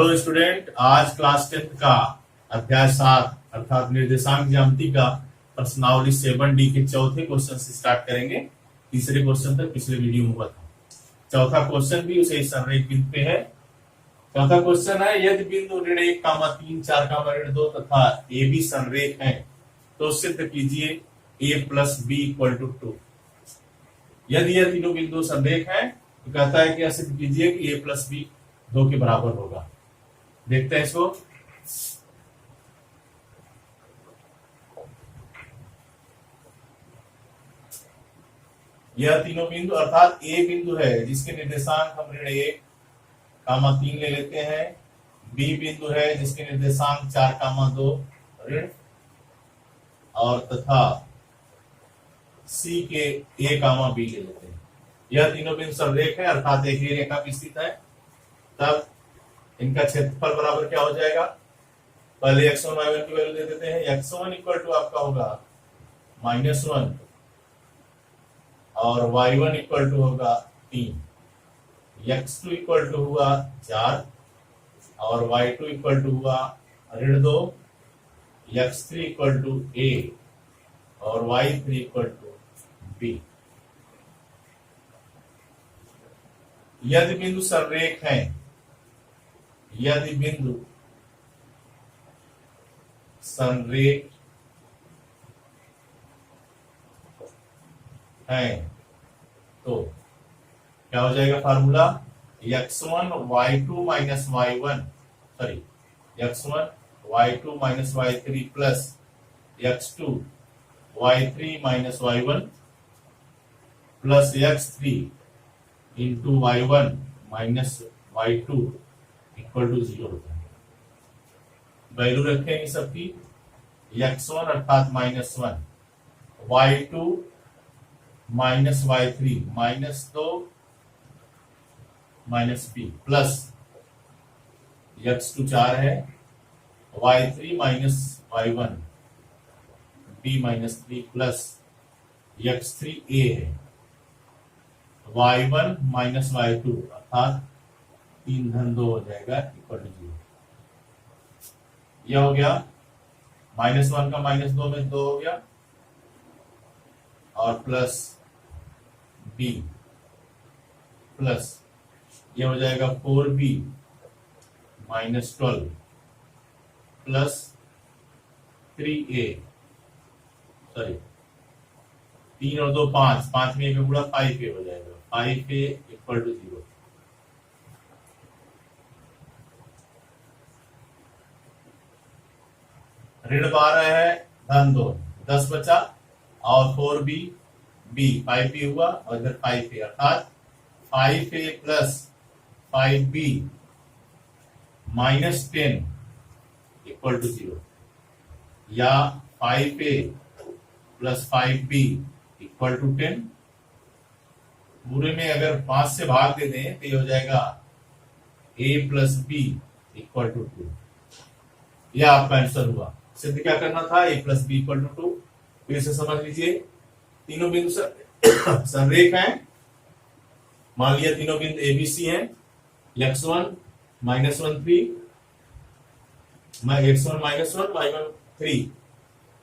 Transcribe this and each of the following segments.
Hello student, आज class 10 का अध्याय 7 अर्थात निर्देशांक ज्यामिति का प्रश्नावली 7D के चौथे क्वेश्चन से स्टार्ट करेंगे। तीसरे क्वेश्चन तक पिछले वीडियो में बताऊं। चौथा क्वेश्चन भी उसे इस संरेख बिंदु पे है। चौथा क्वेश्चन है, यदि बिंदु ऋण 1, 3, 4, ऋण 2 तथा ए बी संरेख है तो सिद्ध कीजिए a plus B equal to 2। यदि यह तीनों बिंदु संरेख है तो कहता है कि सिद्ध कीजिए कि a प्लस बी 2 के बराबर होगा। देखते हैं इसको। यह तीनों बिंदु अर्थात ए बिंदु है जिसके निर्देशांक हम ऋण 1, 3 ले लेते हैं। बी बिंदु है जिसके निर्देशांक 4, 2 ऋण और तथा सी के a, बी ले लेते हैं। यह तीनों बिंदु संरेख है अर्थात एक ही रेखा पे स्थित है। तब इनका क्षेत्रफल बराबर क्या हो जाएगा, पहले x1 y1 की वैल्यू दे देते हैं। x1 इक्वल टू आपका होगा -1 और y1 इक्वल टू होगा 3, x2 इक्वल टू हुआ 4 और y2 इक्वल टू हुआ ऋण 2, x3 इक्वल टू a और y3 इक्वल टू b। यदि बिंदु संरेख है, यदि बिंदु संरेख है तो क्या हो जाएगा formula, x1 y2 minus y1 sorry x1 y2 minus y3 plus x2 y3 minus y1 plus x3 into y1 minus y2 equal to 0 होता है। वैल्यू रखेंगे सबकी, x1 अर्थात -1, y2 minus y3 -2 minus b plus x2 4 है, y3 minus y1 b minus 3 plus x3 a है, y1 minus y2 अर्थात 3 धन 2 हो जाएगा इक्वल टू 0। यह हो गया -1 का -2 में 2 हो गया और प्लस b प्लस यह हो जाएगा 4b minus 12 plus 3a sorry 3 और 2 5, 5 में 1 गुणा 5a हो जाएगा, 5a इक्वल टू 0। ऋण 12 है धन 2, 10 बचा और 4b b 5b हुआ और इधर 5a अर्थात 5a plus 5b minus 10 equal to 0 या 5a plus 5b equal to 10। पूरे में अगर 5 से भाग दे दें तो ये हो जाएगा a plus b equal to 2। यह आपका आंसर हुआ। सिद्ध क्या करना था, a plus B equal to 2। फिर से समझ लीजिए, तीनों बिंदु संरेख हैं। मान लिया तीनों बिंदु ए बी सी हैं। x1 -1 3 x1 -1 y1 3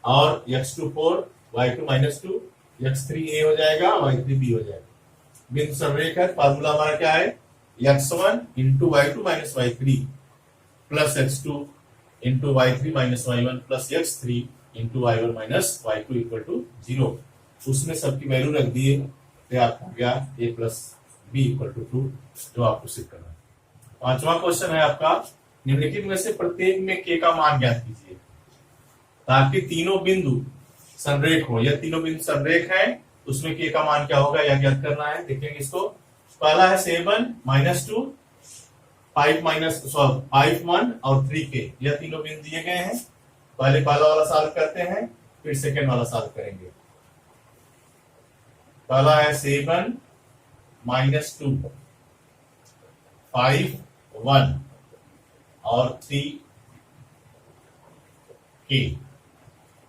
और x2 4 y2 -2 x3 a हो जाएगा y3 b हो जाएगा। बिंदु संरेख है, फार्मूला हमारा क्या है, x1 into y2 minus y3 plus x2 into y3 minus y1 plus x3 into y1 minus y2 equal to 0। उसमें सबकी वैल्यू रख दिए तो आपको हो गया a plus B equal to 2, जो आपको सिद्ध करना है। पांचवा क्वेश्चन है आपका, निम्नलिखित में से प्रत्येक में k का मान ज्ञात कीजिए ताकि तीनों बिंदु संरेख हो। यह तीनों बिंदु संरेख है उसमें k का मान क्या होगा यह ज्ञात करना है। देखेंगे इसको। पहला है 7 -2 5 1 और 3k। यह तीनों बिंदु दिए गए हैं। पहले पहला वाला सॉल्व करते हैं, फिर सेकेंड वाला सॉल्व करेंगे। पहला है 7 -2 5 1 और 3k।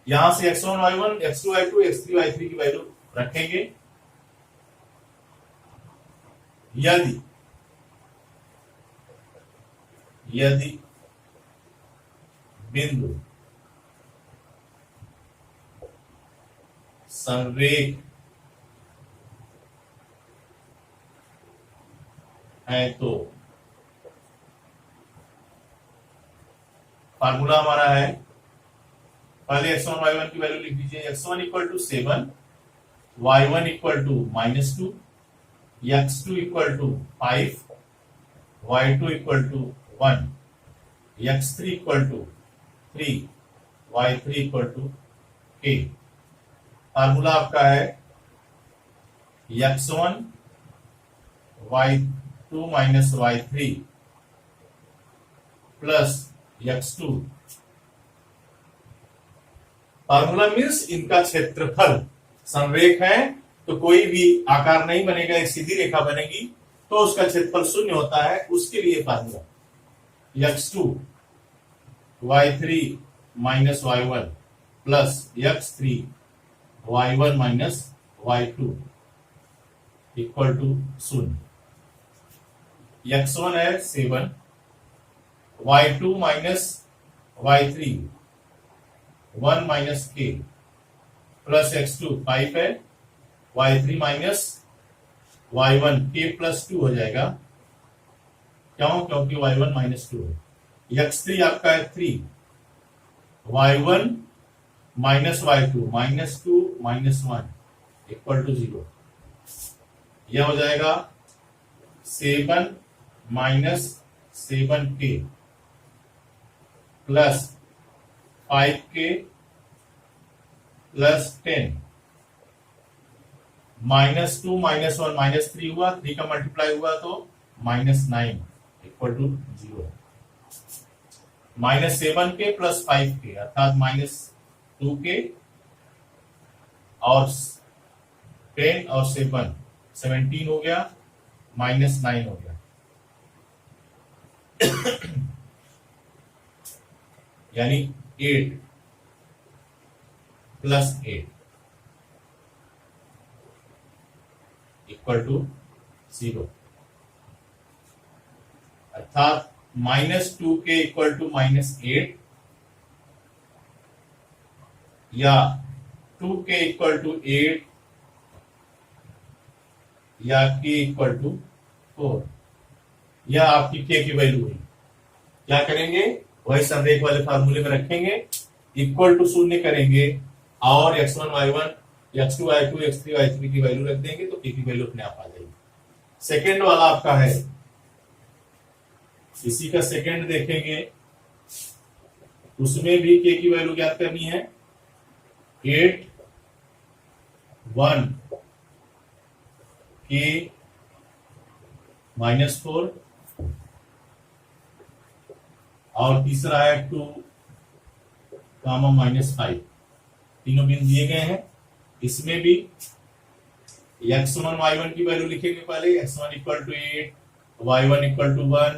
यहां से x1 y1 x2 y2 x3 y3 की वैल्यू रखेंगे। यदि बिंदु संरेख है तो फार्मूला हमारा है, पहले x1 y1 की वैल्यू लिख दीजिए। x1 equal to 7, y1 equal to -2, x2 equal to 5, y2 equal to 1, x3 equal to 3, y3 equal to k। Formula आपका है x1 y2 minus y3 plus x2। Formula means इनका क्षेत्रफल संरेख है तो कोई भी आकार नहीं बनेगा, एक सीधी रेखा बनेगी तो उसका क्षेत्रफल शून्य होता है, उसके लिए formula x2 y3 minus y1 plus x3 y1 minus y2 equal to 0। x1 है 7, y2 minus y3 1 minus k plus x2 5 है, y3 minus y1 k plus 2 हो जाएगा। क्यों? क्योंकि y1 माइनस 2 है। x3 आपका है 3, y1 minus y2 minus 2 minus 1 equal to 0। यह हो जाएगा 7 minus 7k plus 5k plus 10 -2 -1 -3 हुआ, 3 का मल्टीप्लाई हुआ तो -9 equal to 0। -7k plus 5k अर्थात -2k और 10 और 7 17 हो गया, -9 हो गया। यानी 8 प्लस 8 इक्वल टू 0, अर्थात -2k इक्वल टू -8 या 2k इक्वल टू 8 या k इक्वल टू 4। यह आपकी k की वैल्यू हुई। क्या करेंगे? वही संरेख वाले फार्मूले में रखेंगे, इक्वल टू 0 करेंगे और x1 y1 x2 y2 x3 y3 की वैल्यू रख देंगे तो k की वैल्यू अपने आप आ जाएगी। सेकेंड वाला आपका है, इसी का सेकेंड देखेंगे, उसमें भी k की वैल्यू ज्ञात करनी है। 8 1 k -4 और तीसरा है 2 -5। तीनों बिंदु दिए गए हैं। इसमें भी x1 y1 की वैल्यू लिखेंगे पहले, x1 equal to 8, y1 equal to 1,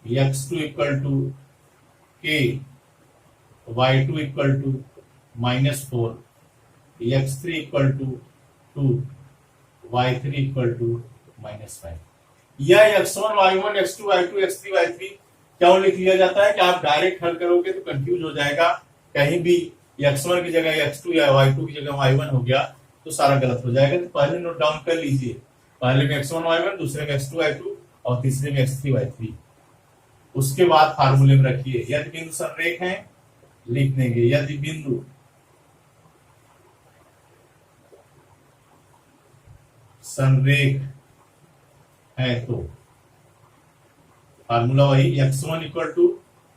x2 equal to k, y2 equal to -4, x3 equal to 2, y3 equal to -5। यह x1 y1 x2 y2 x3 y3 क्यों लिख लिया जाता है कि आप डायरेक्ट हल करोगे तो कंफ्यूज हो जाएगा, कहीं भी x1 की जगह x2 या y2 की जगह y1 हो गया तो सारा गलत हो जाएगा। तो पहले नोट डाउन कर लीजिए, पहले में x1 y1, दूसरे में x2 y2 और तीसरे में x3 y3। उसके बाद फार्मूले में रखिए, यदि बिंदु संरेख है लिख देंगे, यदि बिंदु संरेख है तो फार्मूला वही x1 equal to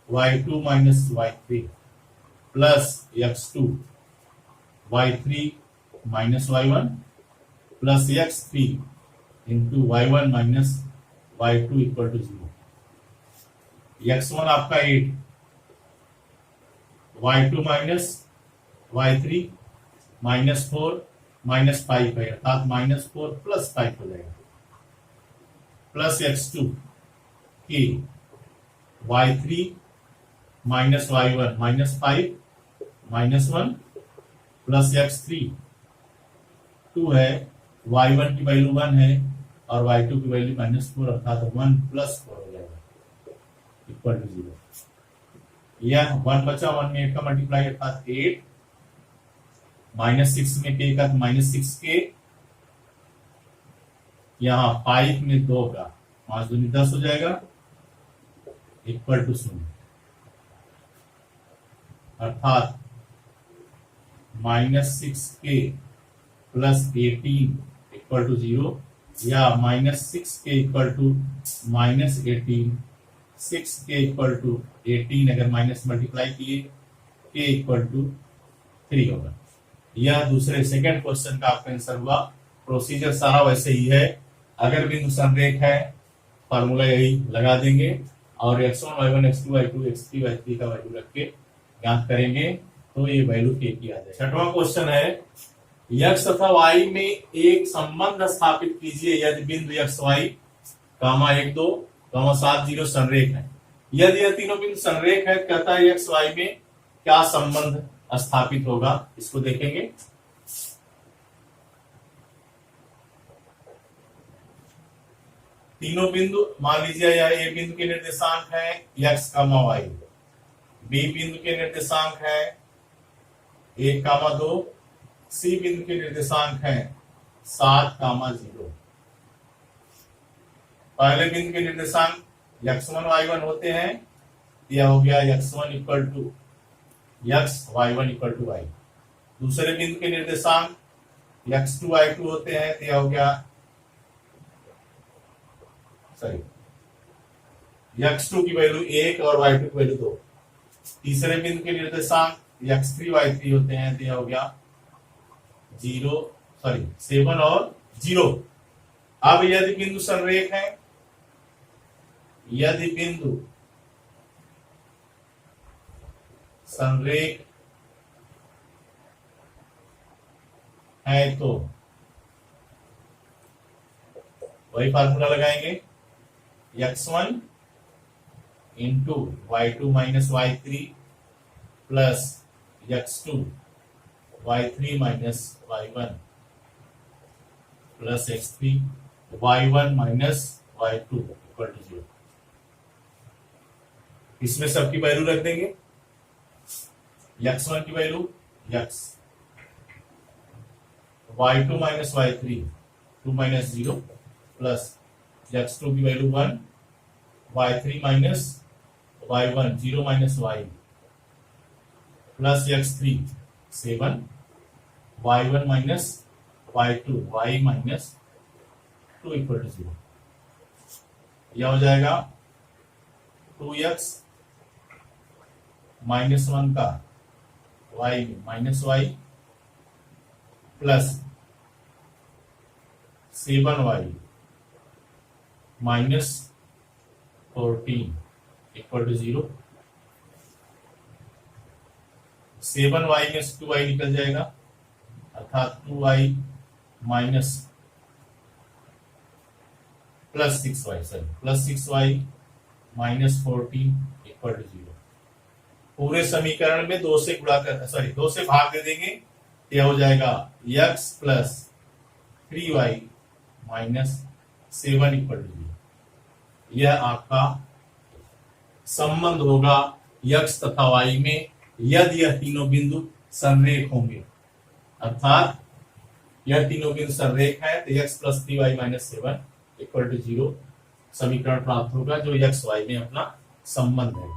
y2 minus y3 plus x2 y3 minus y1 plus x3 into y1 minus y2 equal to 0। x1 आपका 8, y2 माइनस y3 -4 -5 है, अर्थात -4 प्लस 5 हो जाएगा, प्लस x2 की y3 minus y1 -5 -1 plus x3 2 है, y1 की value 1 है और y2 की वैल्यू -4 अर्थात 1 + 4 हो जाएगा। Equal to 0। यह 1 बचा, 1 में 8 का मल्टीप्लाई अर्थात 8 -6 में k का -6k, यहाँ 5 में 2 का 5 दूनी 10 हो जाएगा इक्वल टू 0, अर्थात -6k प्लस 18 इक्वल टू 0, या -6k equal to -18, 6k equal to 18 अगर माइनस मल्टीप्लाई किए k इक्वल टू 3 होगा। यह दूसरे सेकंड क्वेश्चन का आपका आंसर हुआ। प्रोसीजर सारा वैसे ही है, अगर बिंदु संरेख है फॉर्मूला यही लगा देंगे और x1 y1 x2 y2 x3 y3 का वैल्यू रख के ज्ञात करेंगे तो ये वैल्यू k की आ जाए। छठवां क्वेश्चन है, x तथा y में एक संबंध स्थापित कीजिए यदि बिंदु x y 1 2 7 0 संरेख है। यदि यह तीनों बिंदु संरेख है, कहता है x y में क्या संबंध स्थापित होगा, इसको देखेंगे। तीनों बिंदु मान लीजिए यह ए बिंदु के निर्देशांक है x, y, बी बिंदु के निर्देशांक है 1, 2, सी बिंदु के निर्देशांक है 7, 0। पहले बिंदु के निर्देशांक x1 y1 होते हैं, यह हो गया x1 equal to x, y1 equal to y। दूसरे बिंदु के निर्देशांक x2 y2 होते हैं, तो यह हो गया x2 की वैल्यू 1 और y2 की वैल्यू 2। तीसरे बिंदु के निर्देशांक x3 y3 होते हैं, तो यह हो गया 7 और 0। अब यदि बिंदु संरेख है, यदि बिंदु संरेख है तो वही फार्मूला लगाएंगे, x1 into y2 minus y3 plus x2 y3 minus y1 plus x3 y1 minus y2 equal to 0। इसमें सबकी वैल्यू रख देंगे, x1 की value x, y2 minus y3 2 minus 0 plus x2 की value 1, y3 minus y1 0 minus y plus x3 7, y1 minus y2 y minus 2 equal to 0। यह हो जाएगा 2x minus 1 का y minus y plus 7y minus 14 equal to 0। 7y में से 2y निकल जाएगा, अर्थात 2y minus plus 6y minus 14 equal to 0। पूरे समीकरण में 2 से गुणा कर 2 से भाग दे देंगे, यह हो जाएगा x plus 3y minus 7 equal to 0। यह आपका संबंध होगा x तथा y में यदि यह तीनों बिंदु संरेख होंगे, अर्थात यह तीनों बिंदु संरेख है तो x plus 3y minus 7 equal to 0 समीकरण प्राप्त होगा, जो x y में अपना संबंध है।